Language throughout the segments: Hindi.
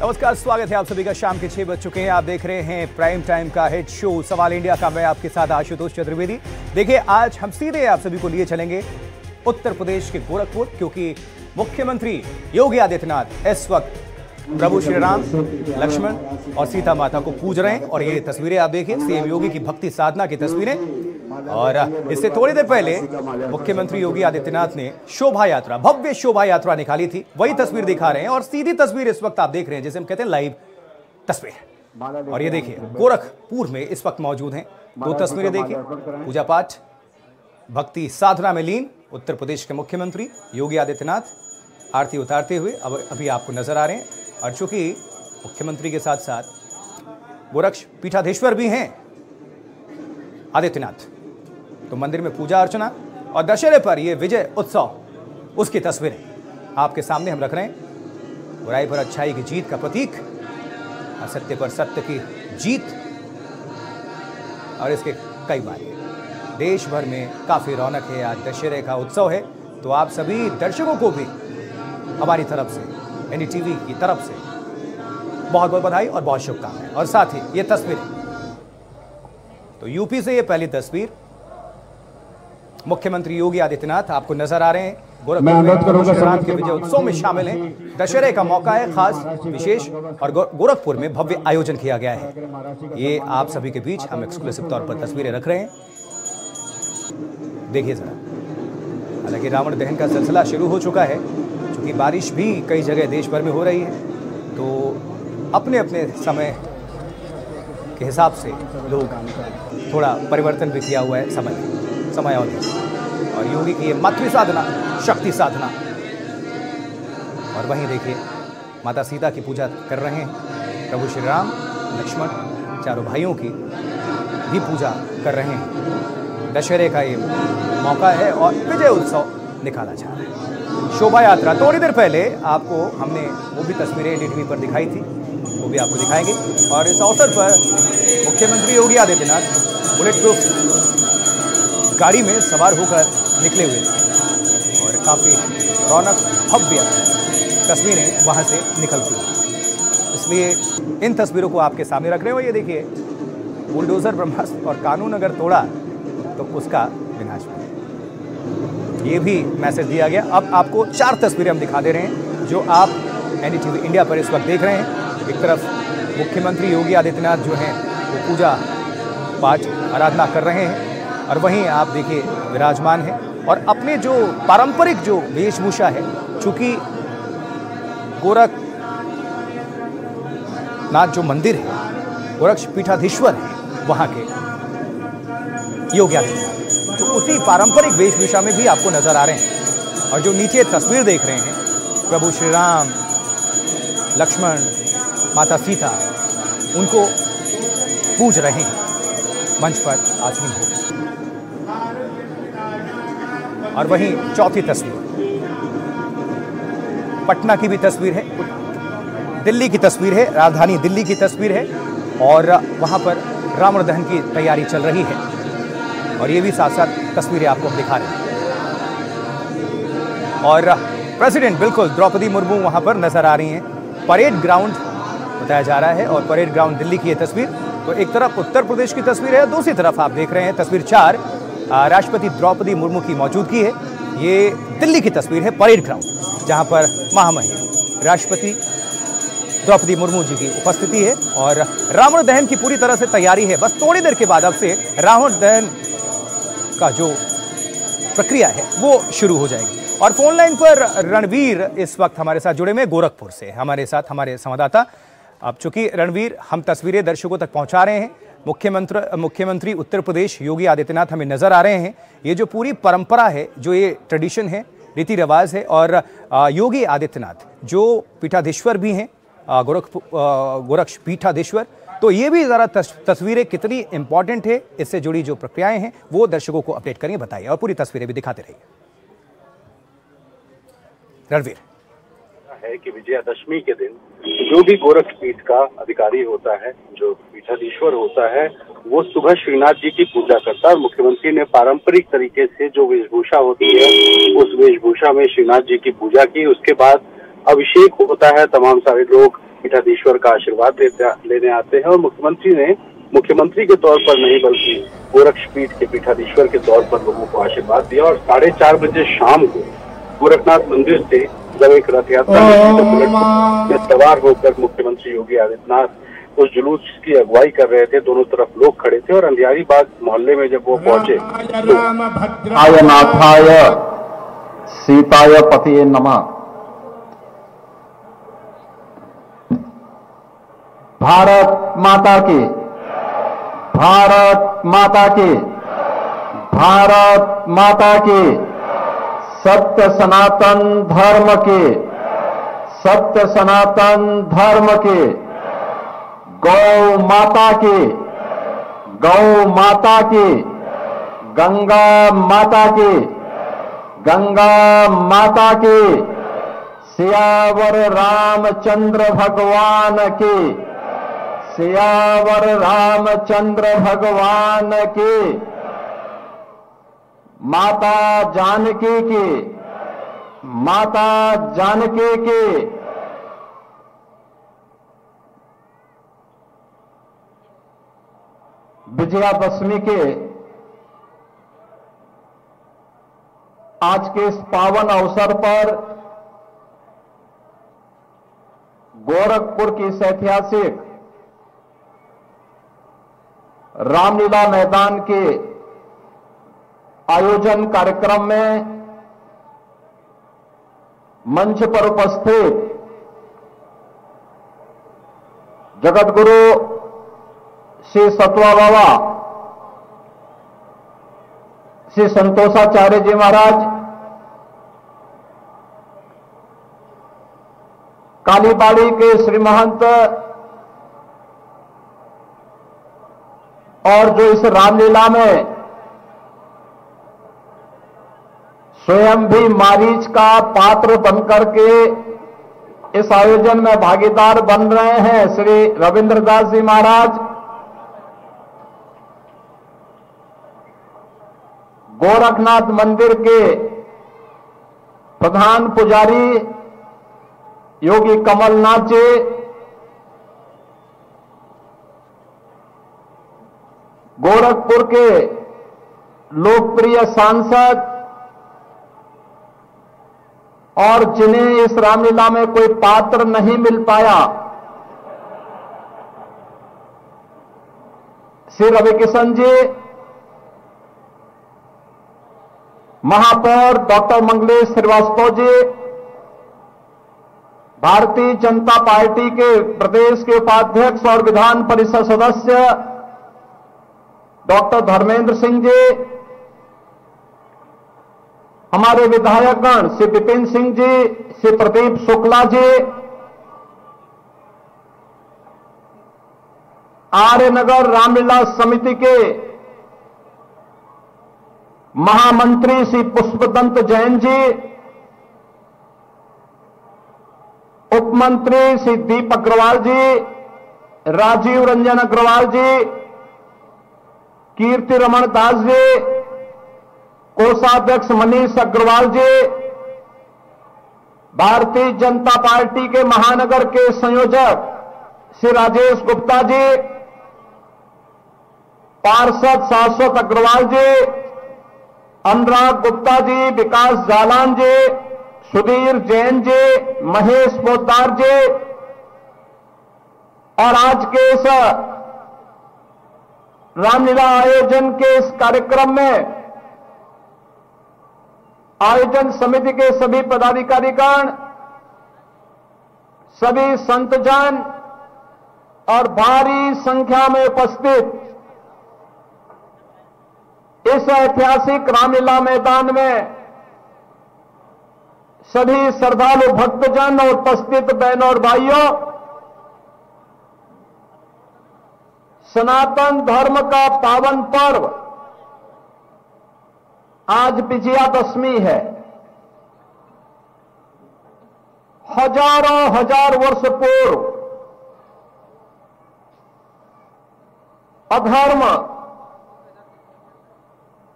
नमस्कार, स्वागत है आप सभी का। शाम के 6 बज चुके हैं। आप देख रहे हैं प्राइम टाइम का हिट शो सवाल इंडिया का। मैं आपके साथ आशुतोष चतुर्वेदी। देखिए, आज हम सीधे आप सभी को लिए चलेंगे उत्तर प्रदेश के गोरखपुर, क्योंकि मुख्यमंत्री योगी आदित्यनाथ इस वक्त प्रभु श्री राम, लक्ष्मण और सीता माता को पूज रहे हैं। और ये तस्वीरें आप देखिए, सीएम योगी की भक्ति साधना की तस्वीरें। और इससे थोड़ी देर पहले मुख्यमंत्री योगी आदित्यनाथ ने शोभा यात्रा, भव्य शोभा यात्रा निकाली थी। वही तस्वीर दिखा रहे हैं और सीधी तस्वीर इस वक्त आप देख रहे हैं, जिसे हम कहते हैं लाइव तस्वीर। और ये देखिए, गोरखपुर में इस वक्त मौजूद हैं। दो तस्वीरें देखिए, पूजा पाठ, भक्ति साधना में लीन उत्तर प्रदेश के मुख्यमंत्री योगी आदित्यनाथ आरती उतारते हुए अभी आपको नजर आ रहे हैं। और चूंकि मुख्यमंत्री के साथ साथ गोरक्ष पीठाधीश्वर भी हैं आदित्यनाथ, तो मंदिर में पूजा अर्चना और दशहरे पर यह विजय उत्सव, उसकी तस्वीरें आपके सामने हम रख रहे हैं। बुराई पर अच्छाई की जीत का प्रतीक, असत्य पर सत्य की जीत। और इसके कई बार देश भर में काफी रौनक है। आज दशहरे का उत्सव है, तो आप सभी दर्शकों को भी हमारी तरफ से, एनडीटीवी की तरफ से बहुत बहुत बधाई और बहुत शुभकामनाएं। और साथ ही ये तस्वीरें, तो यूपी से ये पहली तस्वीर, मुख्यमंत्री योगी आदित्यनाथ आपको नजर आ रहे हैं। गोरखपुर के विजय उत्सव में शामिल हैं। दशहरे का मौका है, खास विशेष, और गोरखपुर में भव्य आयोजन किया गया है। ये आप सभी के बीच हम एक्सक्लूसिव तौर पर तस्वीरें रख रहे हैं। देखिए जरा, हालांकि रावण दहन का सिलसिला शुरू हो चुका है, क्योंकि बारिश भी कई जगह देश भर में हो रही है, तो अपने अपने समय के हिसाब से लोग थोड़ा परिवर्तन भी किया हुआ है समय और योगी की ये मातृ साधना, शक्ति साधना। और वहीं देखिए, माता सीता की पूजा कर रहे हैं। प्रभु श्री राम, लक्ष्मण, चारों भाइयों की भी पूजा कर रहे हैं। दशहरे का ये मौका है और विजय उत्सव निकाला जा रहा है। शोभा यात्रा, थोड़ी देर पहले आपको हमने वो भी तस्वीरें एनडीटीवी पर दिखाई थी, वो भी आपको दिखाएंगे। और इस अवसर पर मुख्यमंत्री योगी आदित्यनाथ बुलेट प्रूफ गाड़ी में सवार होकर निकले हुए थे और काफ़ी रौनक, भव्य तस्वीरें वहाँ से निकलती हैं। इसलिए इन तस्वीरों को आपके सामने रख रहे हो। ये देखिए, बुलडोजर ब्रह्मास्त्र और कानून अगर तोड़ा तो उसका विनाश भी। ये भी मैसेज दिया गया। अब आपको 4 तस्वीरें हम दिखा दे रहे हैं, जो आप एनडीटीवी इंडिया पर इस वक्त देख रहे हैं। एक तरफ मुख्यमंत्री योगी आदित्यनाथ जो हैं वो पूजा पाठ आराधना कर रहे हैं, और वहीं आप देखिए विराजमान हैं और अपने जो पारंपरिक जो वेशभूषा है, चूंकि गोरखनाथ जो मंदिर है, गोरक्ष पीठाधीश्वर है वहाँ के योगी आदित्यनाथ, तो उसी पारंपरिक वेशभूषा में भी आपको नजर आ रहे हैं। और जो नीचे तस्वीर देख रहे हैं, प्रभु श्री राम, लक्ष्मण, माता सीता, उनको पूज रहे हैं मंच पर आसीन हो। और वहीं चौथी तस्वीर पटना की भी तस्वीर है, दिल्ली की तस्वीर है, राजधानी दिल्ली की तस्वीर है, और वहां पर रावण दहन की तैयारी चल रही है। और ये भी साथ साथ तस्वीरें आपको हम दिखा रहे हैं। और प्रेसिडेंट बिल्कुल द्रौपदी मुर्मू वहां पर नजर आ रही हैं। परेड ग्राउंड बताया जा रहा है, और परेड ग्राउंड दिल्ली की ये तस्वीर। तो एक तरफ उत्तर प्रदेश की तस्वीर है, दूसरी तरफ आप देख रहे हैं तस्वीर 4, राष्ट्रपति द्रौपदी मुर्मू की मौजूदगी है। ये दिल्ली की तस्वीर है, परेड ग्राउंड, जहां पर महामहिम राष्ट्रपति द्रौपदी मुर्मू जी की उपस्थिति है और रावण दहन की पूरी तरह से तैयारी है। बस थोड़ी देर के बाद अब से रावण दहन का जो प्रक्रिया है वो शुरू हो जाएगी। और फोन लाइन पर रणवीर इस वक्त हमारे साथ जुड़े हुए, गोरखपुर से हमारे साथ हमारे संवाददाता। अब चूंकि रणवीर, हम तस्वीरें दर्शकों तक पहुंचा रहे हैं। मुख्यमंत्री उत्तर प्रदेश योगी आदित्यनाथ हमें नजर आ रहे हैं। ये जो पूरी परंपरा है, जो ये ट्रेडिशन है, रीति रिवाज है, और योगी आदित्यनाथ जो पीठाधीश्वर भी हैं, गोरक्ष पीठाधीश्वर, तो ये भी ज़रा तस्वीरें कितनी इंपॉर्टेंट है, इससे जुड़ी जो प्रक्रियाएं हैं वो दर्शकों को अपडेट करिए, बताइए, और पूरी तस्वीरें भी दिखाते रहिए। रणवीर, है कि विजयादशमी के दिन जो भी गोरक्ष पीठ का अधिकारी होता है, जो पीठाधीश्वर होता है, वो सुबह श्रीनाथ जी की पूजा करता है। और मुख्यमंत्री ने पारंपरिक तरीके से जो वेशभूषा होती है, उस वेशभूषा में श्रीनाथ जी की पूजा की। उसके बाद अभिषेक होता है, तमाम सारे लोग पीठाधीश्वर का आशीर्वाद लेने आते हैं। और मुख्यमंत्री ने मुख्यमंत्री के तौर पर नहीं बल्कि गोरक्षपीठ के पीठाधीश्वर के तौर पर लोगों को आशीर्वाद दिया। और 4:30 बजे शाम को गोरखनाथ मंदिर से जब एक रथ यात्रा में सवार होकर मुख्यमंत्री योगी आदित्यनाथ उस जुलूस की अगुवाई कर रहे थे, दोनों तरफ लोग खड़े थे। और अंधियारी बाग मोहल्ले में जब वो पहुंचे तो आय नाथाय सीताय पतिये नमः। भारत माता की, भारत माता की, भारत माता की, सत्य सनातन धर्म की, सत्य सनातन धर्म की, गौ माता की, गौ माता की, गंगा माता की, गंगा माता की, सियावर रामचंद्र भगवान की, सियावर रामचंद्र भगवान की, माता जानकी की, माता जानकी की। विजयादशमी के आज के इस पावन अवसर पर गोरखपुर की इस ऐतिहासिक रामलीला मैदान के आयोजन कार्यक्रम में मंच पर उपस्थित जगतगुरु श्री सतवा बाबा श्री संतोषाचार्य जी महाराज, कालीबाड़ी के श्री महंत और जो इस रामलीला में स्वयं भी मारीच का पात्र बनकर के इस आयोजन में भागीदार बन रहे हैं, श्री रविंद्रदास जी महाराज, गोरखनाथ मंदिर के प्रधान पुजारी योगी कमलनाथ जी, गोरखपुर के लोकप्रिय सांसद और जिन्हें इस रामलीला में कोई पात्र नहीं मिल पाया, श्री रविकिशन जी, महापौर डॉक्टर मंगलेश श्रीवास्तव जी, भारतीय जनता पार्टी के प्रदेश के उपाध्यक्ष और विधान परिषद सदस्य डॉक्टर धर्मेंद्र सिंह जी, हमारे विधायकगण श्री विपिन सिंह जी, श्री प्रदीप शुक्ला जी, आर्यनगर रामलीला समिति के महामंत्री श्री पुष्पदंत जैन जी, उपमंत्री श्री दीप अग्रवाल जी, राजीव रंजन अग्रवाल जी, कीर्ति रमन दास जी, कोषाध्यक्ष मनीष अग्रवाल जी, भारतीय जनता पार्टी के महानगर के संयोजक श्री राजेश गुप्ता जी, पार्षद शाश्वत अग्रवाल जी, अनुराग गुप्ता जी, विकास जालान जी, सुधीर जैन जी, महेश पोद्दार जी, और आज के इस रामलीला आयोजन के इस कार्यक्रम में आयोजन समिति के सभी पदाधिकारीगण, सभी संतजन और भारी संख्या में उपस्थित इस ऐतिहासिक रामलीला मैदान में सभी श्रद्धालु भक्तजन और उपस्थित बहनों और भाइयों, सनातन धर्म का पावन पर्व आज विजयादशमी है। हजारों हजार वर्ष पूर्व अधर्म,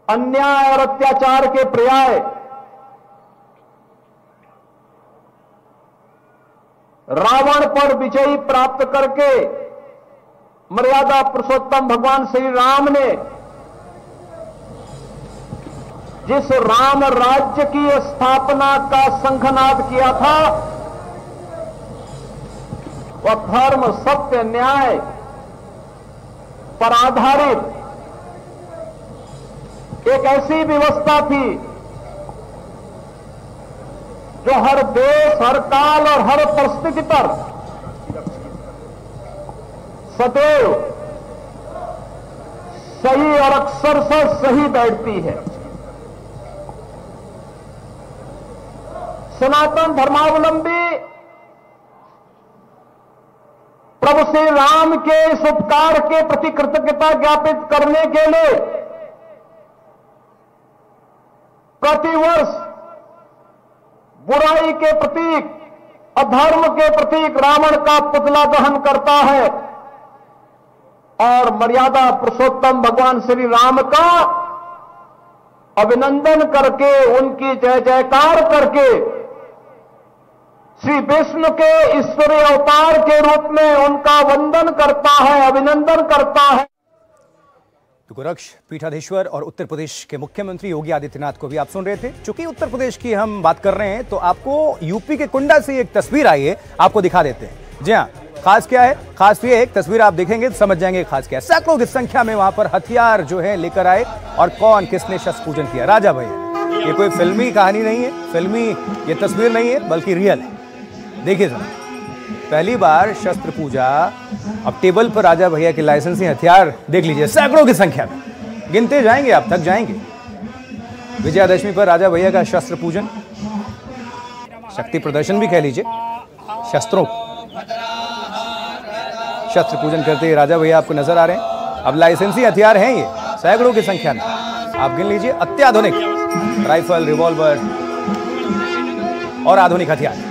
अन्याय और अत्याचार के पर्याय रावण पर विजय प्राप्त करके मर्यादा पुरुषोत्तम भगवान श्री राम ने जिस राम राज्य की स्थापना का शंखनाद किया था, वह धर्म, सत्य, न्याय पर आधारित एक ऐसी व्यवस्था थी जो हर देश, हर काल और हर परिस्थिति पर सदैव सही और अक्षरशः सही बैठती है। सनातन धर्मावलंबी प्रभु श्री राम के इस उपकार के प्रति कृतज्ञता ज्ञापित करने के लिए प्रतिवर्ष बुराई के प्रतीक, अधर्म के प्रतीक रावण का पुतला दहन करता है और मर्यादा पुरुषोत्तम भगवान श्री राम का अभिनंदन करके, उनकी जय जयकार करके, श्री विष्णु के ईश्वरीय अवतार के रूप में उनका वंदन करता है, अभिनंदन करता है। तो गोरक्ष पीठाधीश्वर और उत्तर प्रदेश के मुख्यमंत्री योगी आदित्यनाथ को भी आप सुन रहे थे। चूंकि उत्तर प्रदेश की हम बात कर रहे हैं तो आपको यूपी के कुंडा से एक तस्वीर आई है, आपको दिखा देते हैं। जी हाँ, खास क्या है? खास ये एक तस्वीर आप देखेंगे तो समझ जाएंगे खास क्या है। सैकड़ों की संख्या में वहां पर हथियार जो है लेकर आए और कौन किसने शस्त्र पूजन किया? राजा भैया। ये कोई फिल्मी कहानी नहीं है, फिल्मी ये तस्वीर नहीं है, बल्कि रियल है। देखिए जरा, पहली बार शस्त्र पूजा। अब टेबल पर राजा भैया के लाइसेंसी हथियार देख लीजिए, सैकड़ों की संख्या में, गिनते जाएंगे आप, थक जाएंगे। विजयादशमी पर राजा भैया का शस्त्र पूजन, शक्ति प्रदर्शन भी कह लीजिए, शस्त्रों शस्त्र पूजन करते हुए राजा भैया आपको नजर आ रहे हैं। अब लाइसेंसी हथियार हैं ये सैकड़ों की संख्या में, आप गिन लीजिए। अत्याधुनिक राइफल, रिवॉल्वर और आधुनिक हथियार।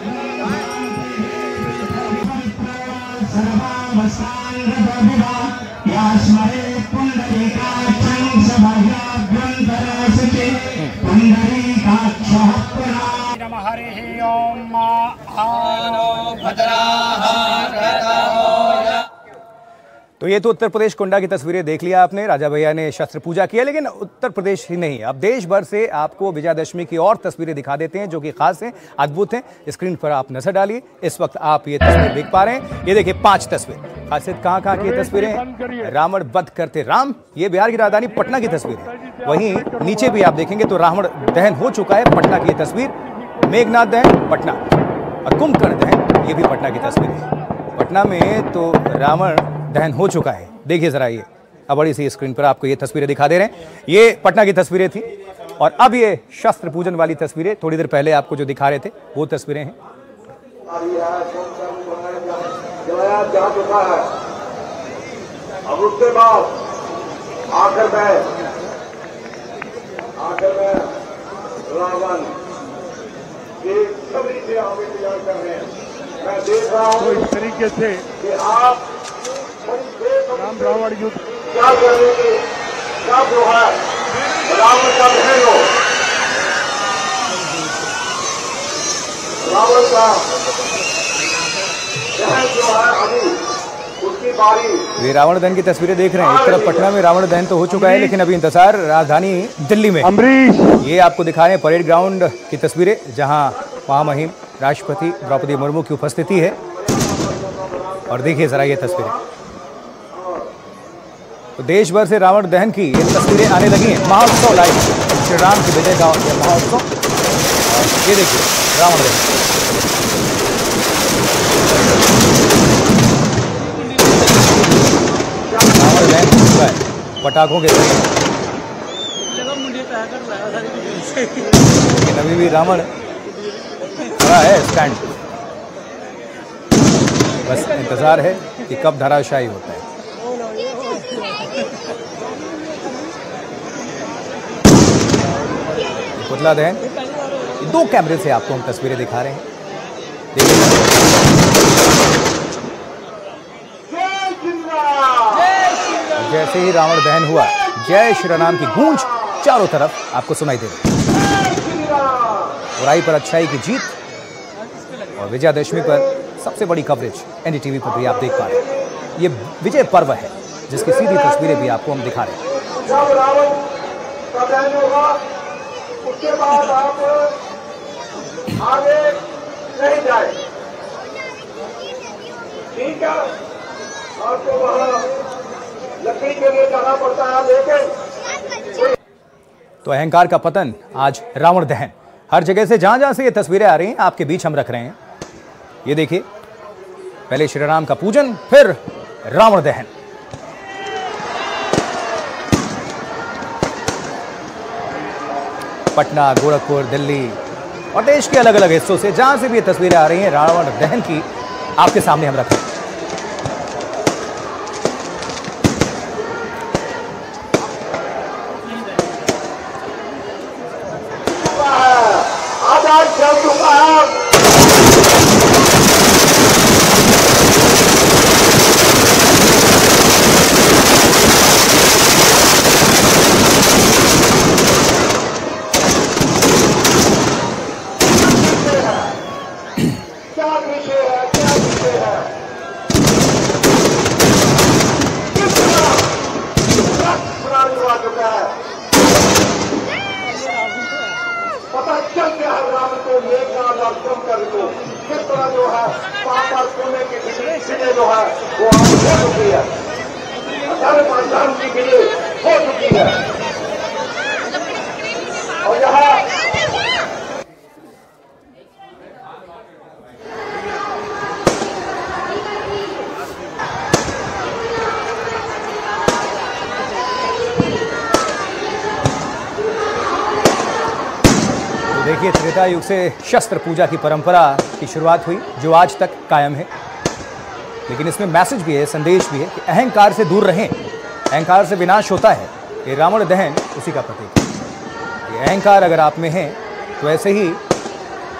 तो ये तो उत्तर प्रदेश कुंडा की तस्वीरें देख लिया आपने, राजा भैया ने शस्त्र पूजा किया। लेकिन उत्तर प्रदेश ही नहीं, अब देश भर से आपको विजयादशमी की और तस्वीरें दिखा देते हैं जो कि खास हैं, अद्भुत हैं। स्क्रीन पर आप नजर डालिए, इस वक्त आप ये तस्वीर देख पा रहे हैं। ये देखिए 5 तस्वीर। खासियत कहाँ की तस्वीरें हैं? रावण वध करते राम, ये बिहार की राजधानी पटना की तस्वीर है। वहीं नीचे भी आप देखेंगे तो रावण दहन हो चुका है, पटना की तस्वीर। मेघनाथ दहन पटना और कुंभकर्ण दहन ये भी पटना की तस्वीर है। पटना में तो रावण दहन हो चुका है। देखिए जरा, ये अब बड़ी सी स्क्रीन पर आपको ये तस्वीरें दिखा दे रहे हैं। ये पटना की तस्वीरें थी और अब ये शस्त्र पूजन वाली तस्वीरें थोड़ी देर पहले आपको जो दिखा रहे थे वो तस्वीरें हैं। जा चुका है। अब उसके बाद आखिर में रावण ये सभी से आप इंतजार कर रहे हैं। मैं देख रहा हूँ इस तरीके से कि आप राम रावण युद्ध क्या करेंगे, क्या जो है रावण का दहन हो, रावण का दहन जो है अभी उसकी बारी। ये रावण दहन की तस्वीरें देख रहे हैं। एक तरफ पटना में रावण दहन तो हो चुका है, लेकिन अभी इंतजार राजधानी दिल्ली में। ये आपको दिखा रहे हैं परेड ग्राउंड की तस्वीरें, जहां महामहिम राष्ट्रपति द्रौपदी मुर्मू की उपस्थिति है। और देखिए जरा ये तस्वीरें, तो देश भर से रावण दहन की ये तस्वीरें आने लगी हैं। महोत्सव लाइव, श्री राम की विजय का महोत्सव। और ये देखिए रावण दहन, रावण दहन हुआ है पटाखों के जरिए। लेकिन अभी भी रावण खड़ा है स्टैंड, बस इंतजार है कि कब धराशायी होता है। पुतला दहन, 2 कैमरे से आपको हम तस्वीरें दिखा रहे हैं। देखिए जैसे ही रावण दहन हुआ, जय श्री राम की गूंज चारों तरफ आपको सुनाई दे रही है। बुराई पर अच्छाई की जीत और विजयादशमी पर सबसे बड़ी कवरेज एनडीटीवी पर भी आप देख पा रहे हैं। ये विजय पर्व है जिसकी सीधी तस्वीरें भी आपको हम दिखा रहे हैं। जब रावण का दहन होगा उसके बाद आप आगे नहीं जाए, ठीक है? आपको वहां लकड़ी के लिए जाना पड़ता है, लेकिन तो अहंकार का पतन, आज रावण दहन, हर जगह से जहां जहां से ये तस्वीरें आ रही हैं आपके बीच हम रख रहे हैं। ये देखिए, पहले श्री राम का पूजन, फिर रावण दहन। पटना, गोरखपुर, दिल्ली और देश के अलग अलग हिस्सों से जहां से भी ये तस्वीरें आ रही हैं रावण दहन की, आपके सामने हम रख रहे हैं। आजाद चल चुका है। क्या विषय है, क्या विषय है? किस तरह पुरानी हुआ चुका है, पता चल गया है। रावण को मेघनाद और कुंभकर्ण को किस तरह जो है पाप और पुण्य की विजय जो है वो आज हो चुकी है, धर्म और धर्म की विजय हो चुकी है। और यहाँ देखिए, त्रेता युग से शस्त्र पूजा की परंपरा की शुरुआत हुई जो आज तक कायम है। लेकिन इसमें मैसेज भी है, संदेश भी है कि अहंकार से दूर रहें, अहंकार से विनाश होता है। ये रावण दहन उसी का प्रतीक है। ये अहंकार अगर आप में है तो ऐसे ही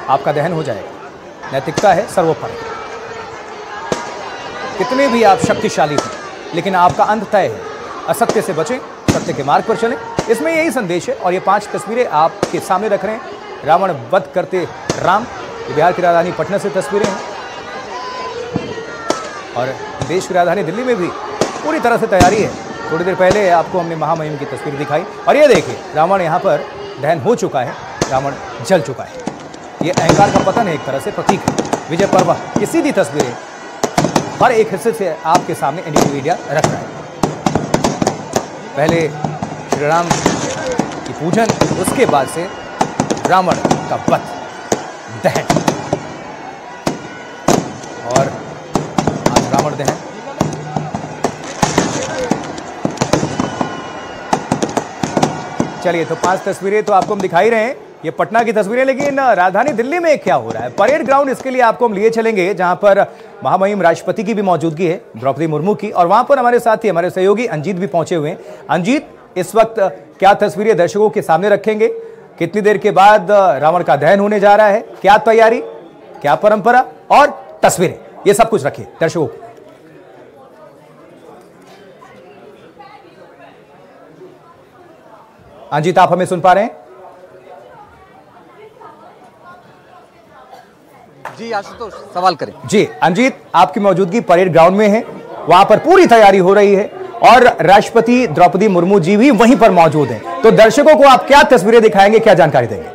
आपका दहन हो जाएगा। नैतिकता है सर्वोपरि। कितने भी आप शक्तिशाली हों, लेकिन आपका अंत तय है। असत्य से बचें, सत्य के मार्ग पर चलें, इसमें यही संदेश है। और ये 5 तस्वीरें आपके सामने रख रहे हैं। रावण वध करते राम, ये बिहार की राजधानी पटना से तस्वीरें हैं। और देश की राजधानी दिल्ली में भी पूरी तरह से तैयारी है। थोड़ी देर पहले आपको हमने महामहिम की तस्वीर दिखाई और ये देखिए, रावण यहाँ पर दहन हो चुका है, रावण जल चुका है। ये अहंकार का पतन है, एक तरह से प्रतीक है। विजय पर्व की सीधी तस्वीरें हर एक हिस्से से आपके सामने एनडीटीवी इंडिया रख रहा है। पहले श्री राम की पूजन, उसके बाद से रावण का वध, दहन, और आज रावण दहन। चलिए, तो 5 तस्वीरें तो आपको हम दिखाई रहे हैं, ये पटना की तस्वीरें। लेकिन राजधानी दिल्ली में क्या हो रहा है, परेड ग्राउंड, इसके लिए आपको हम लिए चलेंगे जहां पर महामहिम राष्ट्रपति की भी मौजूदगी है, द्रौपदी मुर्मू की। और वहां पर हमारे साथ ही हमारे सहयोगी अंजीत भी पहुंचे हुए हैं। अंजीत, इस वक्त क्या तस्वीरें दर्शकों के सामने रखेंगे? कितनी देर के बाद रावण का दहन होने जा रहा है? क्या तैयारी, क्या परंपरा और तस्वीरें, ये सब कुछ रखिए दर्शकों को। अंजीत, आप हमें सुन पा रहे हैं? जी आशुतोष, सवाल करें। जी अंजीत, आपकी मौजूदगी परेड ग्राउंड में है, वहां पर पूरी तैयारी हो रही है और राष्ट्रपति द्रौपदी मुर्मू जी भी वहीं पर मौजूद हैं। तो दर्शकों को आप क्या तस्वीरें दिखाएंगे, क्या जानकारी देंगे?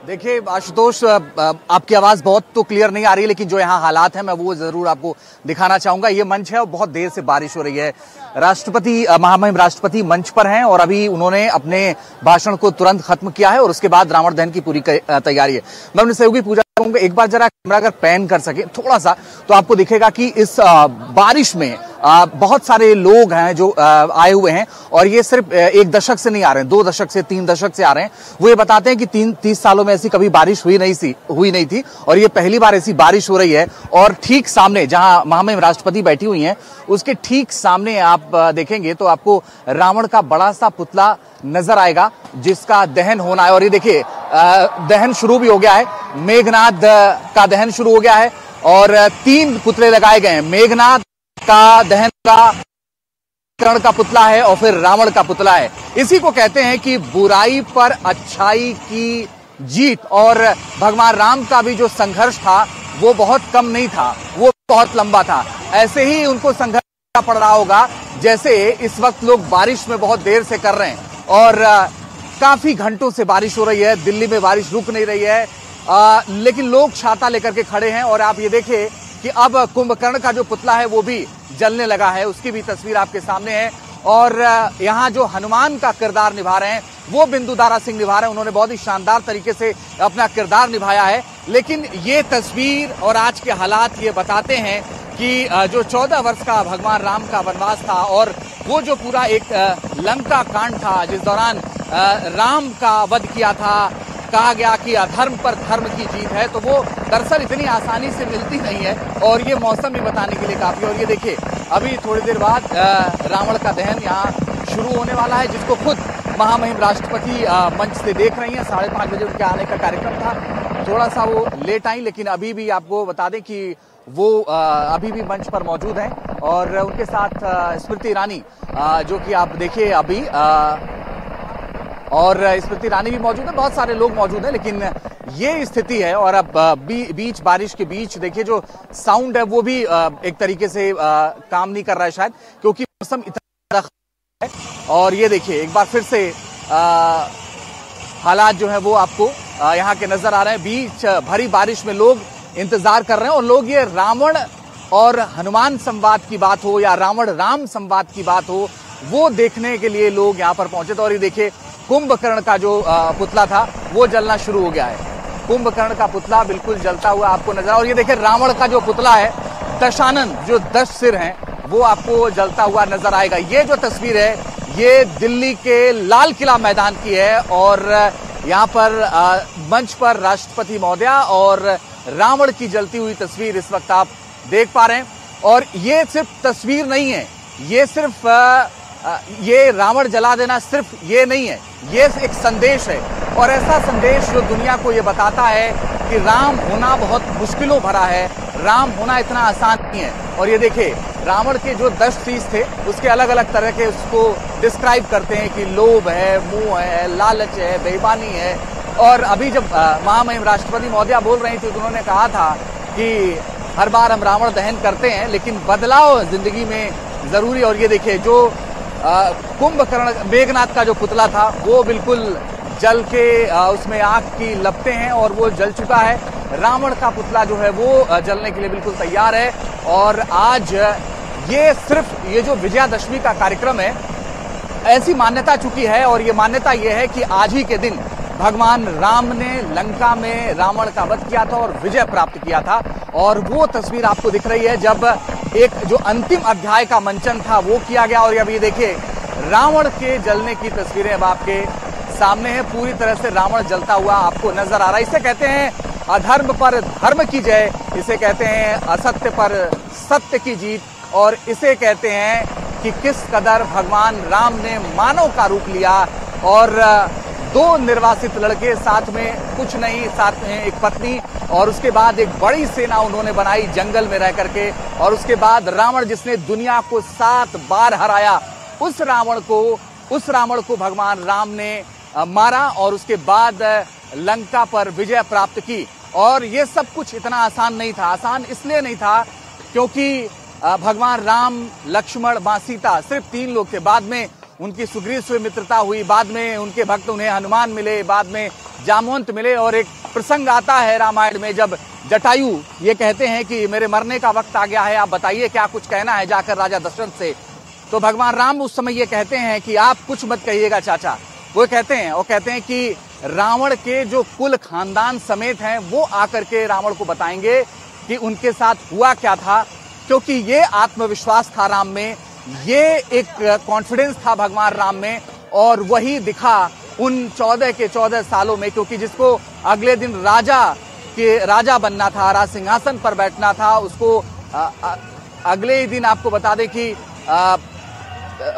देखिए आशुतोष, आपकी आवाज बहुत तो क्लियर नहीं आ रही है, लेकिन जो यहाँ हालात हैं मैं वो जरूर आपको दिखाना चाहूंगा। ये मंच है और बहुत देर से बारिश हो रही है। राष्ट्रपति, महामहिम राष्ट्रपति मंच पर हैं और अभी उन्होंने अपने भाषण को तुरंत खत्म किया है और उसके बाद रावण दहन की पूरी तैयारी है। मैं अपने सहयोगी पूजा करूंगा, एक बार जरा कैमरा अगर पैन कर सके थोड़ा सा, तो आपको दिखेगा कि इस बारिश में बहुत सारे लोग हैं जो आए हुए हैं। और ये सिर्फ 1 दशक से नहीं आ रहे हैं, 2 दशक से 3 दशक से आ रहे हैं। वो ये बताते हैं कि 30 सालों में ऐसी कभी बारिश हुई नहीं थी और ये पहली बार ऐसी बारिश हो रही है। और ठीक सामने जहां महामहिम राष्ट्रपति बैठी हुई हैं, उसके ठीक सामने आप देखेंगे तो आपको रावण का बड़ा सा पुतला नजर आएगा जिसका दहन होना है। और ये देखिए, दहन शुरू भी हो गया है, मेघनाद का दहन शुरू हो गया है और 3 पुतले लगाए गए हैं। मेघनाद का दहन का कर्ण का पुतला है और फिर रावण का पुतला है। इसी को कहते हैं कि बुराई पर अच्छाई की जीत और भगवान राम का भी जो संघर्ष था वो बहुत कम नहीं था, वो बहुत लंबा था। ऐसे ही उनको संघर्ष करना पड़ रहा होगा जैसे इस वक्त लोग बारिश में बहुत देर से कर रहे हैं और काफी घंटों से बारिश हो रही है। दिल्ली में बारिश रुक नहीं रही है, लेकिन लोग छाता लेकर के खड़े हैं। और आप ये देखिए कि अब कुंभकर्ण का जो पुतला है वो भी जलने लगा है, उसकी भी तस्वीर आपके सामने है। और यहाँ जो हनुमान का किरदार निभा रहे हैं वो बिंदु दारा सिंह निभा रहे हैं। उन्होंने बहुत ही शानदार तरीके से अपना किरदार निभाया है। लेकिन ये तस्वीर और आज के हालात ये बताते हैं कि जो 14 वर्ष का भगवान राम का वनवास था और वो जो पूरा एक लंका कांड था जिस दौरान राम का वध किया था, कहा गया कि अधर्म पर धर्म की जीत है, तो वो दरअसल इतनी आसानी से मिलती नहीं है। और ये मौसम भी बताने के लिए काफी। और ये देखिए अभी थोड़ी देर बाद रावण का दहन यहाँ शुरू होने वाला है, जिसको खुद महामहिम राष्ट्रपति मंच से देख रही हैं। 5:30 बजे उनके आने का कार्यक्रम था, थोड़ा सा वो लेट आई, लेकिन अभी भी आपको बता दें कि वो अभी भी मंच पर मौजूद हैं। और उनके साथ स्मृति ईरानी जो कि आप देखिए अभी और स्मृति ईरानी भी मौजूद है, बहुत सारे लोग मौजूद हैं। लेकिन ये स्थिति है और अब बीच बारिश के बीच देखिए जो साउंड है वो भी एक तरीके से काम नहीं कर रहा है शायद, क्योंकि मौसम इतना है। और ये देखिए एक बार फिर से हालात जो है वो आपको यहाँ के नजर आ रहे हैं। बीच भरी बारिश में लोग इंतजार कर रहे हैं और लोग ये रावण और हनुमान संवाद की बात हो या रावण राम संवाद की बात हो, वो देखने के लिए लोग यहाँ पर पहुंचे थे। और ये देखिए कुंभकर्ण का जो पुतला था वो जलना शुरू हो गया है। कुंभकर्ण का पुतला बिल्कुल जलता हुआ आपको नजर। और ये देखिए रावण का जो पुतला है, दशानन जो 10 सिर हैं, वो आपको जलता हुआ नजर आएगा। ये जो तस्वीर है ये दिल्ली के लाल किला मैदान की है और यहाँ पर मंच पर राष्ट्रपति महोदया और रावण की जलती हुई तस्वीर इस वक्त आप देख पा रहे हैं। और ये सिर्फ तस्वीर नहीं है, ये सिर्फ ये रावण जला देना सिर्फ ये नहीं है, ये एक संदेश है। और ऐसा संदेश जो दुनिया को ये बताता है कि राम होना बहुत मुश्किलों भरा है, राम होना इतना आसान नहीं है। और ये देखिए रावण के जो 10 शीश थे उसके अलग अलग तरह के उसको डिस्क्राइब करते हैं कि लोभ है, मोह है, लालच है, बेईमानी है। और अभी जब महामहिम राष्ट्रपति महोदया बोल रही थी तो उन्होंने कहा था कि हर बार हम रावण दहन करते हैं लेकिन बदलाव जिंदगी में जरूरी। और ये देखिए जो कुंभकर्ण मेघनाथ का जो पुतला था वो बिल्कुल जल के उसमें आग की लपटें हैं और वो जल चुका है। रावण का पुतला जो है वो जलने के लिए बिल्कुल तैयार है। और आज ये जो विजयादशमी का कार्यक्रम है, ऐसी मान्यता चुकी है और ये मान्यता ये है कि आज ही के दिन भगवान राम ने लंका में रावण का वध किया था और विजय प्राप्त किया था। और वो तस्वीर आपको दिख रही है जब एक जो अंतिम अध्याय का मंचन था वो किया गया। और अब ये देखिए रावण के जलने की तस्वीरें अब आपके सामने है। पूरी तरह से रावण जलता हुआ आपको नजर आ रहा है। इसे कहते हैं अधर्म पर धर्म की जय, इसे कहते हैं असत्य पर सत्य की जीत, और इसे कहते हैं कि किस कदर भगवान राम ने मानव का रूप लिया। और 2 निर्वासित लड़के, साथ में कुछ नहीं, साथ में एक पत्नी, और उसके बाद एक बड़ी सेना उन्होंने बनाई जंगल में रह करके। और उसके बाद रावण जिसने दुनिया को 7 बार हराया, उस रावण को भगवान राम ने मारा और उसके बाद लंका पर विजय प्राप्त की। और ये सब कुछ इतना आसान नहीं था। आसान इसलिए नहीं था क्योंकि भगवान राम, लक्ष्मण, मां सीता सिर्फ 3 लोग थे। बाद में उनकी सुग्रीव से मित्रता हुई, बाद में उनके भक्त उन्हें हनुमान मिले, बाद में जामवंत मिले। और एक प्रसंग आता है रामायण में जब जटायु ये कहते हैं कि मेरे मरने का वक्त आ गया है, आप बताइए क्या कुछ कहना है जाकर राजा दशरथ से। तो भगवान राम उस समय ये कहते हैं कि आप कुछ मत कहिएगा चाचा। वो कहते हैं कि रावण के जो कुल खानदान समेत हैं वो आकर के रावण को बताएंगे कि उनके साथ हुआ क्या था। क्योंकि ये आत्मविश्वास था राम में, ये एक कॉन्फिडेंस था भगवान राम में, और वही दिखा उन 14 के 14 सालों में। क्योंकि जिसको अगले दिन राजा बनना था, राज सिंहासन पर बैठना था, उसको अगले ही दिन आपको बता दें कि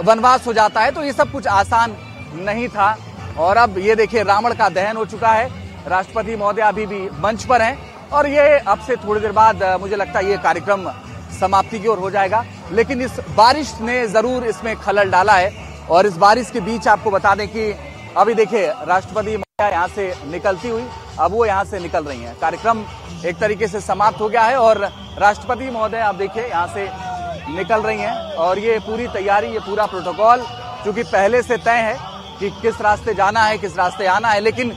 वनवास हो जाता है। तो ये सब कुछ आसान नहीं था। और अब ये देखिए रावण का दहन हो चुका है। राष्ट्रपति महोदय अभी भी मंच पर हैं और ये अब से थोड़ी देर बाद मुझे लगता है ये कार्यक्रम समाप्ति की ओर हो जाएगा। लेकिन इस बारिश ने जरूर इसमें खलल डाला है। और इस बारिश के बीच आपको बता दें कि अभी देखिए राष्ट्रपति यहाँ से निकलती हुई, अब वो यहाँ से निकल रही हैं। कार्यक्रम एक तरीके से समाप्त हो गया है और राष्ट्रपति महोदय आप देखिए यहाँ से निकल रही हैं और ये पूरी तैयारी, ये पूरा प्रोटोकॉल चूंकि पहले से तय है कि किस रास्ते जाना है, किस रास्ते आना है, लेकिन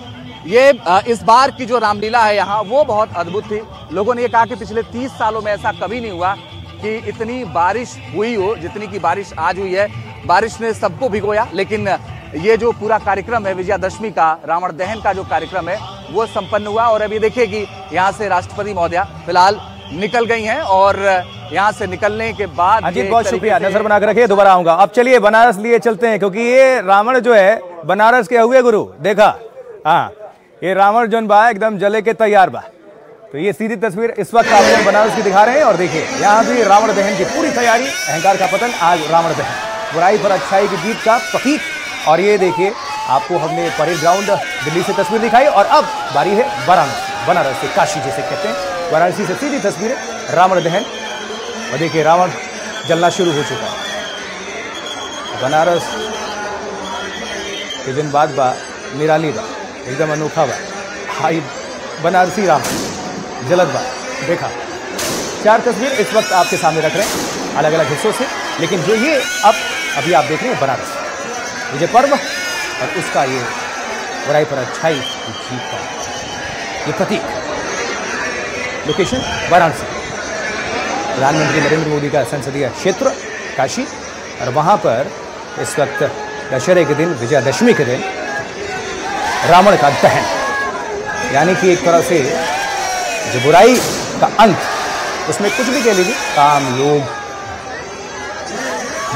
ये इस बार की जो रामलीला है यहाँ वो बहुत अद्भुत थी। लोगों ने ये कहा कि पिछले 30 सालों में ऐसा कभी नहीं हुआ कि इतनी बारिश हुई हो जितनी की बारिश आज हुई है। बारिश ने सबको भिगोया, लेकिन ये जो पूरा कार्यक्रम है विजयादशमी का, रावण दहन का जो कार्यक्रम है वो संपन्न हुआ। और अभी देखिए कि यहाँ से राष्ट्रपति महोदया फिलहाल निकल गई हैं और यहाँ से निकलने के बाद अजीत बहुत शुक्रिया, नजर बना कर रखिए, दोबारा आऊंगा। अब चलिए बनारस लिए चलते हैं, क्योंकि ये रावण जो है बनारस के हुए गुरु देखा। हाँ, ये रावण जो बा एकदम जले के तैयार बा। तो ये सीधी तस्वीर इस वक्त आपको बनारस की दिखा रहे हैं और देखिए यहाँ भी रावण दहन की पूरी तैयारी। अहंकार का पतन, आज रावण दहन, बुराई पर अच्छाई की जीत का प्रतीक। और ये देखिए आपको हमने परेड ग्राउंड दिल्ली से तस्वीर दिखाई और अब बारी है वाराणसी, बनारस से काशी जिसे कहते हैं, वाराणसी से सीधी तस्वीरें रावण दहन। और देखिए रावण जलना शुरू हो चुका है। बनारस के दिन बाद बा निराली बा, एकदम अनोखा बा, हाई बनारसी रावण जलद बा। देखा 4 तस्वीर इस वक्त आपके सामने रख रहे हैं अलग अलग हिस्सों से, लेकिन जो ये अभी आप देख रहे हैं बनारस विजय पर्व और उसका ये बुराई पर अच्छाई की जीत का ये प्रतीक। लोकेशन वाराणसी, प्रधानमंत्री नरेंद्र मोदी का संसदीय क्षेत्र काशी, और वहां पर इस वक्त दशहरे के दिन, विजयादशमी के दिन रावण का दहन, यानी कि एक तरह से जो बुराई का अंत, उसमें कुछ भी कह लीजिए, काम, लोभ,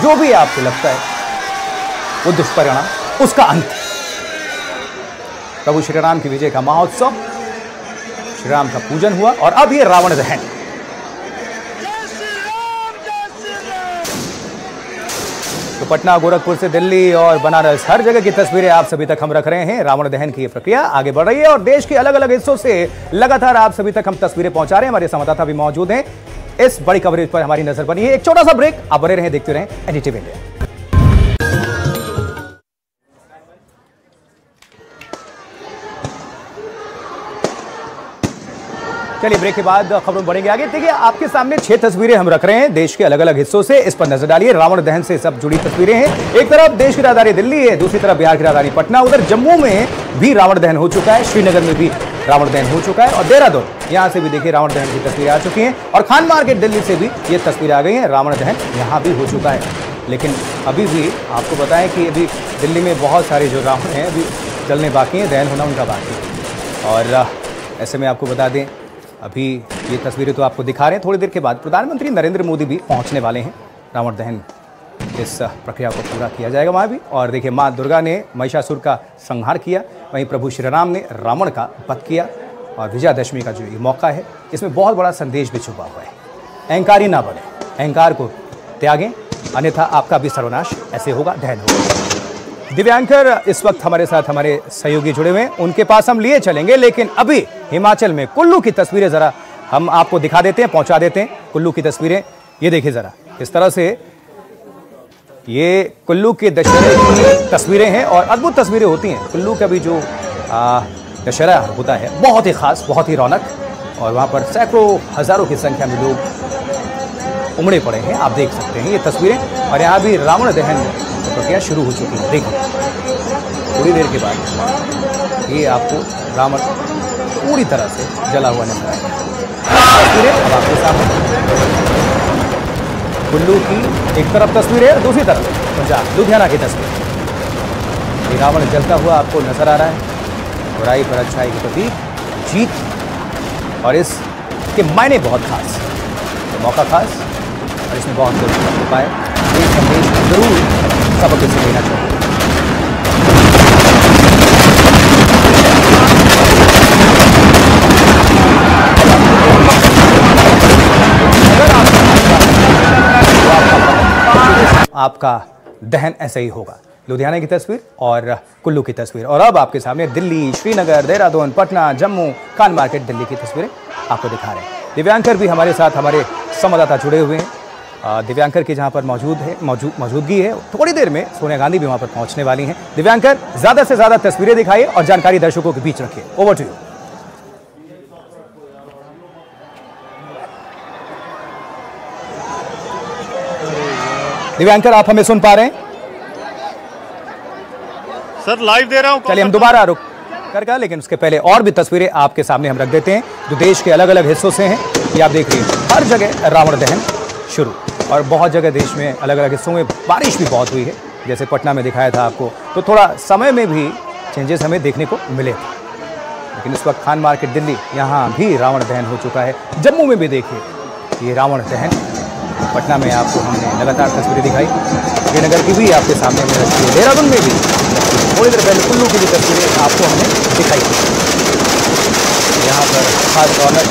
जो भी आपको लगता है वो दुष्परिणाम, उसका अंत। प्रभु श्री राम की विजय का महोत्सव, श्री राम का पूजन हुआ और अब ये रावण दहन। तो पटना, गोरखपुर से दिल्ली और बनारस, हर जगह की तस्वीरें आप सभी तक हम रख रहे हैं। रावण दहन की ये प्रक्रिया आगे बढ़ रही है और देश के अलग अलग हिस्सों से लगातार आप सभी तक हम तस्वीरें पहुंचा रहे हैं। हमारे संवाददाता भी मौजूद हैं, इस बड़ी कवरेज पर हमारी नजर बनी है। एक छोटा सा ब्रेक, आप बने रहें, देखते रहें एनडीटीवी इंडिया। चलिए ब्रेक के बाद खबरों बढ़ेंगे आगे। देखिए आपके सामने 6 तस्वीरें हम रख रहे हैं देश के अलग अलग हिस्सों से, इस पर नजर डालिए। रावण दहन से सब जुड़ी तस्वीरें हैं। एक तरफ देश की राजधानी दिल्ली है, दूसरी तरफ बिहार की राजधानी पटना, उधर जम्मू में भी रावण दहन हो चुका है, श्रीनगर में भी रावण दहन हो चुका है और देहरादून, यहां से भी देखिए रावण दहन की तस्वीरें आ चुकी हैं और खान मार्केट दिल्ली से भी ये तस्वीरें आ गई हैं। रावण दहन यहां भी हो चुका है, लेकिन अभी भी आपको बताएं कि अभी दिल्ली में बहुत सारे जो रावण हैं अभी जलने बाकी हैं, दहन होना उनका बाकी है। और ऐसे में आपको बता दें, अभी ये तस्वीरें तो आपको दिखा रहे हैं, थोड़ी देर के बाद प्रधानमंत्री नरेंद्र मोदी भी पहुंचने वाले हैं। रावण दहन इस प्रक्रिया को पूरा किया जाएगा वहाँ भी। और देखिए माँ दुर्गा ने महिषासुर का संहार किया, वहीं प्रभु श्री राम ने रावण का वध किया। और विजयादशमी का जो ये मौका है, इसमें बहुत बड़ा संदेश भी छुपा हुआ है। अहंकारी ना बने, अहंकार को त्यागें, अन्यथा आपका भी सर्वनाश ऐसे होगा, दहन होगा। दिव्यांकर इस वक्त हमारे साथ हमारे सहयोगी जुड़े हुए हैं, उनके पास हम लिए चलेंगे, लेकिन अभी हिमाचल में कुल्लू की तस्वीरें जरा हम आपको दिखा देते हैं, पहुंचा देते हैं। कुल्लू की तस्वीरें ये देखिए जरा, इस तरह से ये कुल्लू के दशहरे की तस्वीरें हैं और अद्भुत तस्वीरें होती हैं। कुल्लू का भी जो दशहरा होता है बहुत ही खास, बहुत ही रौनक, और वहाँ पर सैकड़ों हजारों की संख्या में लोग उमड़े पड़े हैं, आप देख सकते हैं ये तस्वीरें। और यहाँ भी रावण दहन प्रक्रिया शुरू हो चुकी है। देखिए थोड़ी देर के बाद ये आपको रावण पूरी तरह से जला हुआ नजर आएगा। तस्वीरें अब आपके सामने कुल्लू की एक तरफ तस्वीर है, दूसरी तरफ पंजाब लुधियाना की तस्वीर। ये रावण जलता हुआ आपको नजर आ रहा है, बुराई पर अच्छाई की प्रतीक, जीत, और इसके मायने बहुत खास, तो मौका खास, और इसमें बहुत लोग पाए। ये संदेश जरूर सबक से लेना चाहिए। आपका दहन ऐसे ही होगा। लुधियाना की तस्वीर और कुल्लू की तस्वीर, और अब आपके सामने दिल्ली, श्रीनगर, देहरादून, पटना, जम्मू, खान मार्केट दिल्ली की तस्वीरें आपको दिखा रहे हैं। दिव्यांकर भी हमारे साथ हमारे संवाददाता जुड़े हुए हैं, दिव्यांकर की जहां पर मौजूदगी है। थोड़ी देर में सोनिया गांधी भी वहां पर पहुंचने वाली हैं। दिव्यांकर, ज्यादा से ज्यादा तस्वीरें दिखाइए और जानकारी दर्शकों के बीच रखिए। Over to you. दिव्यांकर, आप हमें सुन पा रहे हैं? सर लाइव दे रहा हूं। चलिए हम दोबारा रुक कर, लेकिन उसके पहले और भी तस्वीरें आपके सामने हम रख देते हैं जो देश के अलग अलग हिस्सों से हैं। ये आप देख रहे हैं, हर जगह रावण दहन शुरू, और बहुत जगह देश में अलग अलग हिस्सों में बारिश भी बहुत हुई है, जैसे पटना में दिखाया था आपको। तो थोड़ा समय में भी चेंजेस हमें देखने को मिले थे, लेकिन इस वक्त खान मार्केट दिल्ली, यहाँ भी रावण दहन हो चुका है। जम्मू में भी देखिए ये रावण दहन, पटना में आपको हमने लगातार तस्वीरें दिखाई, श्रीनगर की भी आपके सामने में रखी है, देहरादून में भी थोड़ी देर पहले कुल्लू की भी तस्वीरें आपको हमने दिखाई। यहाँ पर खास रौनक,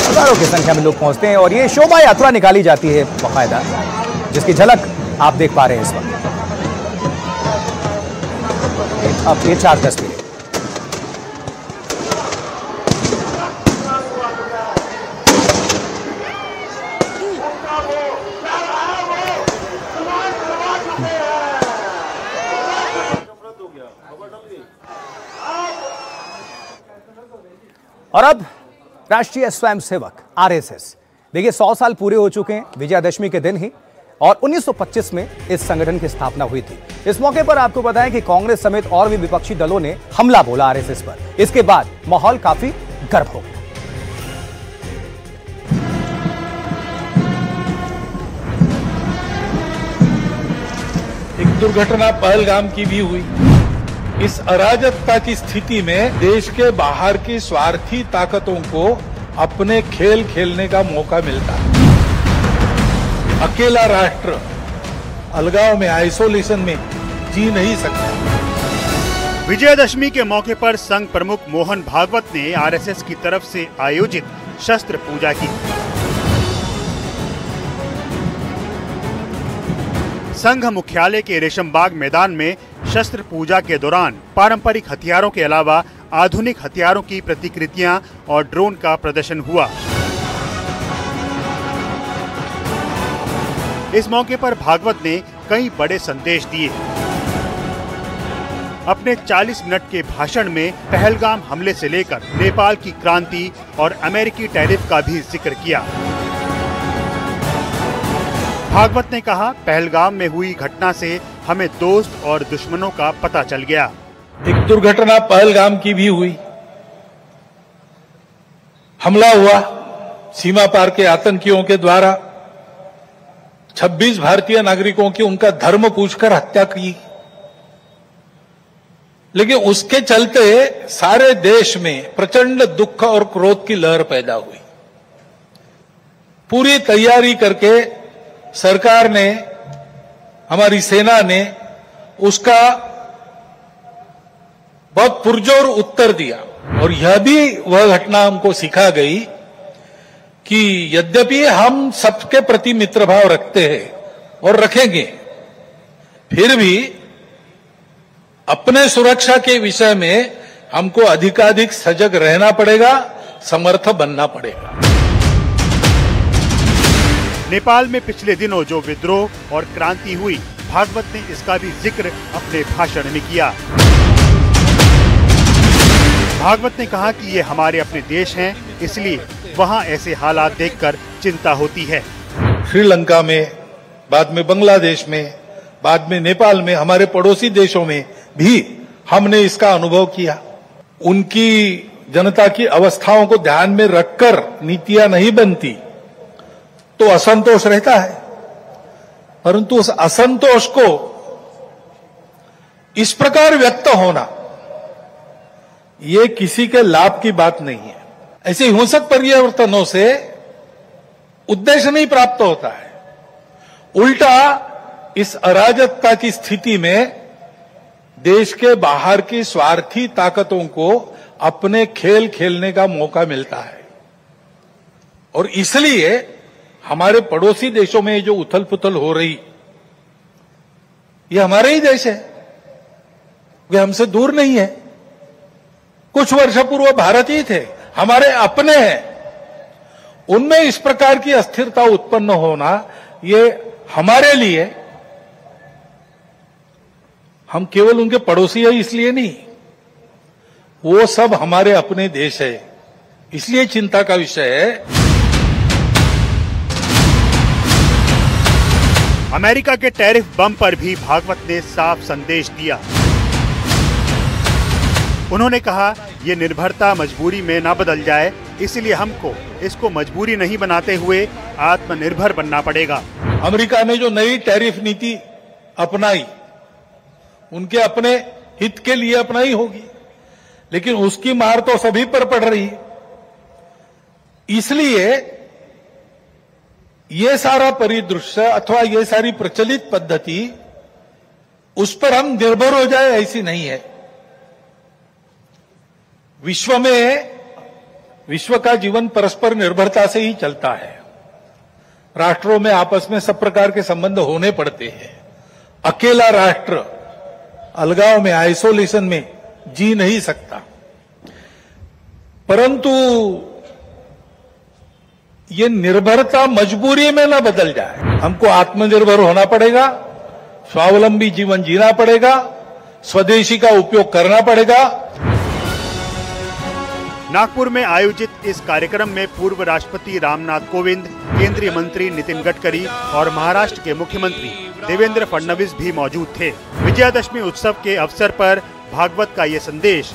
हजारों की संख्या में लोग पहुँचते हैं और ये शोभा यात्रा निकाली जाती है बाकायदा, जिसकी झलक आप देख पा रहे हैं इस वक्त। अब ये 4 तस्वीरें। और अब राष्ट्रीय स्वयंसेवक आरएसएस, देखिए 100 साल पूरे हो चुके हैं विजयादशमी के दिन ही, और 1925 में इस संगठन की स्थापना हुई थी। इस मौके पर आपको बताएं कि कांग्रेस समेत और भी विपक्षी दलों ने हमला बोला आरएसएस पर। इसके बाद माहौल काफी गर्म हो गया। एक दुर्घटना पहलगाम की भी हुई। इस अराजकता की स्थिति में देश के बाहर की स्वार्थी ताकतों को अपने खेल खेलने का मौका मिलता है। अकेला राष्ट्र अलगाव में, आइसोलेशन में जी नहीं सकता। विजयादशमी के मौके पर संघ प्रमुख मोहन भागवत ने आरएसएस की तरफ से आयोजित शस्त्र पूजा की। संघ मुख्यालय के रेशमबाग मैदान में शस्त्र पूजा के दौरान पारंपरिक हथियारों के अलावा आधुनिक हथियारों की प्रतिकृतियां और ड्रोन का प्रदर्शन हुआ। इस मौके पर भागवत ने कई बड़े संदेश दिए। अपने 40 मिनट के भाषण में पहलगाम हमले से लेकर नेपाल की क्रांति और अमेरिकी टैरिफ का भी जिक्र किया। भागवत ने कहा, पहलगाम में हुई घटना से हमें दोस्त और दुश्मनों का पता चल गया। एक दुर्घटना पहलगाम की भी हुई। हमला हुआ सीमा पार के आतंकियों के द्वारा। 26 भारतीय नागरिकों की उनका धर्म पूछकर हत्या की, लेकिन उसके चलते सारे देश में प्रचंड दुख और क्रोध की लहर पैदा हुई। पूरी तैयारी करके सरकार ने, हमारी सेना ने उसका बहुत पुरजोर उत्तर दिया। और यह भी वह घटना हमको सिखा गई कि यद्यपि हम सबके प्रति मित्र भाव रखते हैं और रखेंगे, फिर भी अपने सुरक्षा के विषय में हमको अधिकाधिक सजग रहना पड़ेगा, समर्थ बनना पड़ेगा। नेपाल में पिछले दिनों जो विद्रोह और क्रांति हुई, भागवत ने इसका भी जिक्र अपने भाषण में किया। भागवत ने कहा कि ये हमारे अपने देश हैं, इसलिए वहाँ ऐसे हालात देखकर चिंता होती है। श्रीलंका में, बाद में बांग्लादेश में, बाद में नेपाल में, हमारे पड़ोसी देशों में भी हमने इसका अनुभव किया। उनकी जनता की अवस्थाओं को ध्यान में रखकर नीतियां नहीं बनती तो असंतोष रहता है, परंतु उस असंतोष को इस प्रकार व्यक्त होना, ये किसी के लाभ की बात नहीं है। ऐसे हिंसक परिवर्तनों से उद्देश्य नहीं प्राप्त होता है, उल्टा इस अराजकता की स्थिति में देश के बाहर की स्वार्थी ताकतों को अपने खेल खेलने का मौका मिलता है। और इसलिए हमारे पड़ोसी देशों में जो उथल पुथल हो रही, ये हमारे ही देश है, वे हमसे दूर नहीं है। कुछ वर्ष पूर्व भारत ही थे, हमारे अपने हैं। उनमें इस प्रकार की अस्थिरता उत्पन्न होना ये हमारे लिए, हम केवल उनके पड़ोसी है इसलिए नहीं, वो सब हमारे अपने देश है, इसलिए चिंता का विषय है। अमेरिका के टैरिफ बम पर भी भागवत ने साफ संदेश दिया। उन्होंने कहा, ये निर्भरता मजबूरी में ना बदल जाए, इसलिए हमको इसको मजबूरी नहीं बनाते हुए आत्मनिर्भर बनना पड़ेगा। अमेरिका ने जो नई टैरिफ नीति अपनाई, उनके अपने हित के लिए अपनाई होगी, लेकिन उसकी मार तो सभी पर पड़ रही है। इसलिए ये सारा परिदृश्य अथवा ये सारी प्रचलित पद्धति, उस पर हम निर्भर हो जाए ऐसी नहीं है। विश्व का जीवन परस्पर निर्भरता से ही चलता है। राष्ट्रों में आपस में सब प्रकार के संबंध होने पड़ते हैं। अकेला राष्ट्र अलगाव में, आइसोलेशन में जी नहीं सकता। परंतु ये निर्भरता मजबूरी में न बदल जाए। हमको आत्मनिर्भर होना पड़ेगा, स्वावलंबी जीवन जीना पड़ेगा, स्वदेशी का उपयोग करना पड़ेगा। नागपुर में आयोजित इस कार्यक्रम में पूर्व राष्ट्रपति रामनाथ कोविंद, केंद्रीय मंत्री नितिन गडकरी और महाराष्ट्र के मुख्यमंत्री देवेंद्र फडणवीस भी मौजूद थे। विजयादशमी उत्सव के अवसर पर भागवत का ये संदेश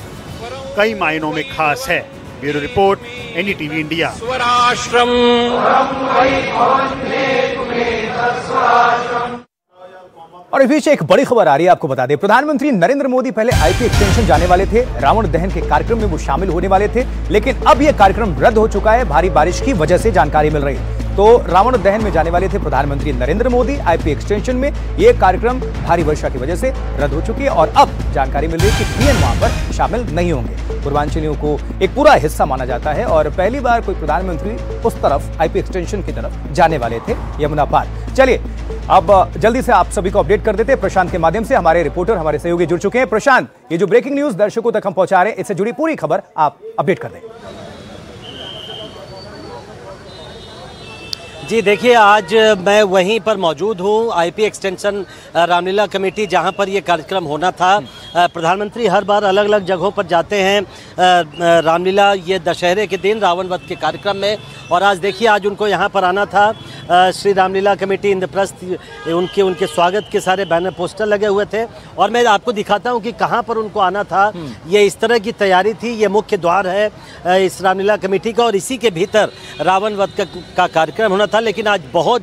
कई मायनों में खास है। Bureau report, NDTV India. और इस बीच एक बड़ी खबर आ रही है, आपको बता दें, प्रधानमंत्री नरेंद्र मोदी पहले आईपी एक्सटेंशन जाने वाले थे, रावण दहन के कार्यक्रम में वो शामिल होने वाले थे, लेकिन अब यह कार्यक्रम रद्द हो चुका है। भारी बारिश की वजह से जानकारी मिल रही है। तो रावण दहन में जाने वाले थे प्रधानमंत्री नरेंद्र मोदी, आईपी एक्सटेंशन में यह कार्यक्रम भारी वर्षा की वजह से रद्द हो चुकी है और अब जानकारी मिल रही है कि पीएम वहां पर शामिल नहीं होंगे। पूर्वांचलियों को एक पूरा हिस्सा माना जाता है और पहली बार कोई प्रधानमंत्री उस तरफ आईपी एक्सटेंशन की तरफ जाने वाले थे, यमुना पार। चलिए अब जल्दी से आप सभी को अपडेट कर देते हैं प्रशांत के माध्यम से। हमारे रिपोर्टर, हमारे सहयोगी जुड़ चुके हैं। प्रशांत, ये जो ब्रेकिंग न्यूज दर्शकों तक हम पहुंचा रहे हैं, इससे जुड़ी पूरी खबर आप अपडेट कर दें। जी देखिए, आज मैं वहीं पर मौजूद हूँ, आईपी एक्सटेंशन रामलीला कमेटी, जहाँ पर ये कार्यक्रम होना था। प्रधानमंत्री हर बार अलग अलग जगहों पर जाते हैं रामलीला ये दशहरे के दिन रावण वध के कार्यक्रम में, और आज देखिए आज उनको यहाँ पर आना था। श्री रामलीला कमेटी इंद्रप्रस्थ, उनके स्वागत के सारे बैनर पोस्टर लगे हुए थे और मैं आपको दिखाता हूँ कि कहाँ पर उनको आना था। ये इस तरह की तैयारी थी। ये मुख्य द्वार है इस रामलीला कमेटी का और इसी के भीतर रावण वध का कार्यक्रम होना था। लेकिन आज बहुत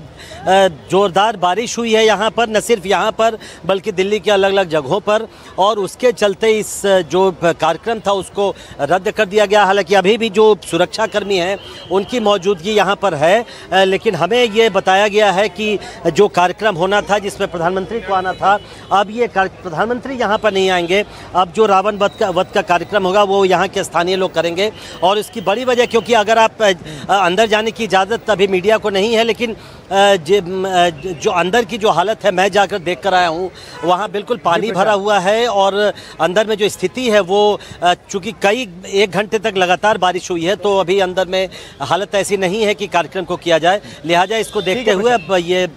जोरदार बारिश हुई है यहाँ पर, न सिर्फ यहाँ पर बल्कि दिल्ली के अलग अलग जगहों पर, और उसके चलते इस जो कार्यक्रम था उसको रद्द कर दिया गया। हालांकि अभी भी जो सुरक्षाकर्मी हैं उनकी मौजूदगी यहाँ पर है, लेकिन हमें ये बताया गया है कि जो कार्यक्रम होना था जिसमें प्रधानमंत्री को आना था, अब ये प्रधानमंत्री यहाँ पर नहीं आएंगे। अब जो रावण वध का कार्यक्रम होगा वो यहाँ के स्थानीय लोग करेंगे। और इसकी बड़ी वजह, क्योंकि अगर आप अंदर जाने की इजाज़त अभी मीडिया को नहीं है, लेकिन जो अंदर की जो हालत है मैं जाकर देख कर आया हूँ, वहाँ बिल्कुल पानी भरा हुआ है और अंदर में जो स्थिति है वो चूँकि कई 1 घंटे तक लगातार बारिश हुई है, तो अभी अंदर में हालत ऐसी नहीं है कि कार्यक्रम को किया जाए। लिहाजा इसको देखते हुए अब ये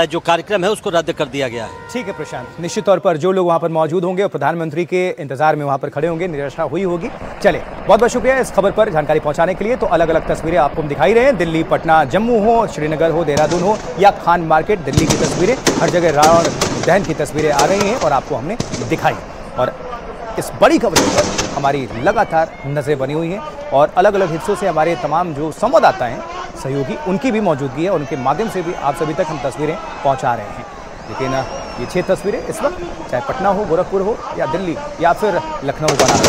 जो कार्यक्रम है उसको रद्द कर दिया गया है। ठीक है प्रशांत, निश्चित तौर पर जो लोग वहाँ पर मौजूद होंगे और प्रधानमंत्री के इंतजार में वहाँ पर खड़े होंगे, निराशा हुई होगी। चले, बहुत बहुत शुक्रिया इस खबर पर जानकारी पहुँचाने के लिए। तो अलग अलग तस्वीरें आपको हम दिखाई रहे हैं, दिल्ली, पटना, जम्मू हो, श्रीनगर हो, देहरादून हो या खान मार्केट, दिल्ली की तस्वीरें, हर जगह रावण दहन की तस्वीरें आ रही हैं और आपको हमने दिखाई। और इस बड़ी खबर पर हमारी लगातार नजरें बनी हुई हैं और अलग अलग हिस्सों से हमारे तमाम जो संवाददाता हैं, सहयोगी, उनकी भी मौजूदगी है और उनके माध्यम से भी आप सभी तक हम तस्वीरें पहुंचा रहे हैं। लेकिन ये 6 तस्वीरें इस वक्त, चाहे पटना हो, गोरखपुर हो या दिल्ली या फिर लखनऊ, बनारस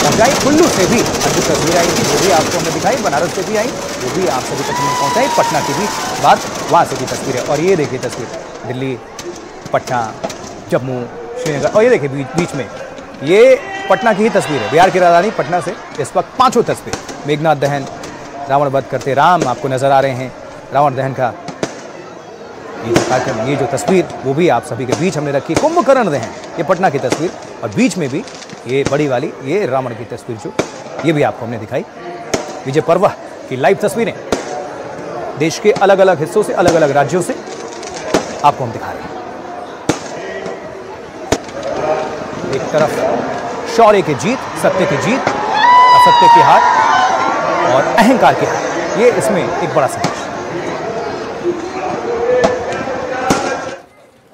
पहुंचाई। कुल्लू से भी अद्भुत तस्वीरें आई थी, वो भी आपको हमने दिखाई। बनारस से भी आई, वो भी आप सभी तक हमने पहुंचाई। पटना की भी बात, वहाँ से भी तस्वीरें। और ये देखिए तस्वीर, दिल्ली, पटना, जम्मू, श्रीनगर, और ये देखिए बीच में ये पटना की ही तस्वीर है, बिहार की राजधानी पटना से इस वक्त 5 तस्वीर। मेघनाथ दहन, रावण वध करते राम आपको नजर आ रहे हैं, रावण दहन का ये जो कार्यक्रम, ये जो तस्वीर वो भी आप सभी के बीच हमने रखी। कुंभकर्ण दहन, ये पटना की तस्वीर, और बीच में भी ये बड़ी वाली, ये रावण की तस्वीर जो ये भी आपको हमने दिखाई। विजय पर्व की लाइव तस्वीरें देश के अलग अलग हिस्सों से, अलग अलग राज्यों से आपको हम दिखा रहे हैं। एक तरफ शौर्य की जीत, सत्य की जीत, असत्य की हार और अहंकार की हार, ये इसमें एक बड़ा संदेश।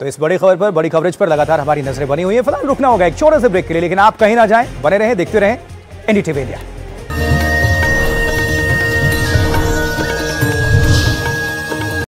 तो इस बड़ी खबर पर, बड़ी कवरेज पर लगातार हमारी नजरें बनी हुई हैं। फिलहाल रुकना होगा एक छोटे से ब्रेक के लिए, लेकिन आप कहीं ना जाएं, बने रहें, देखते रहें एनडीटीवी इंडिया।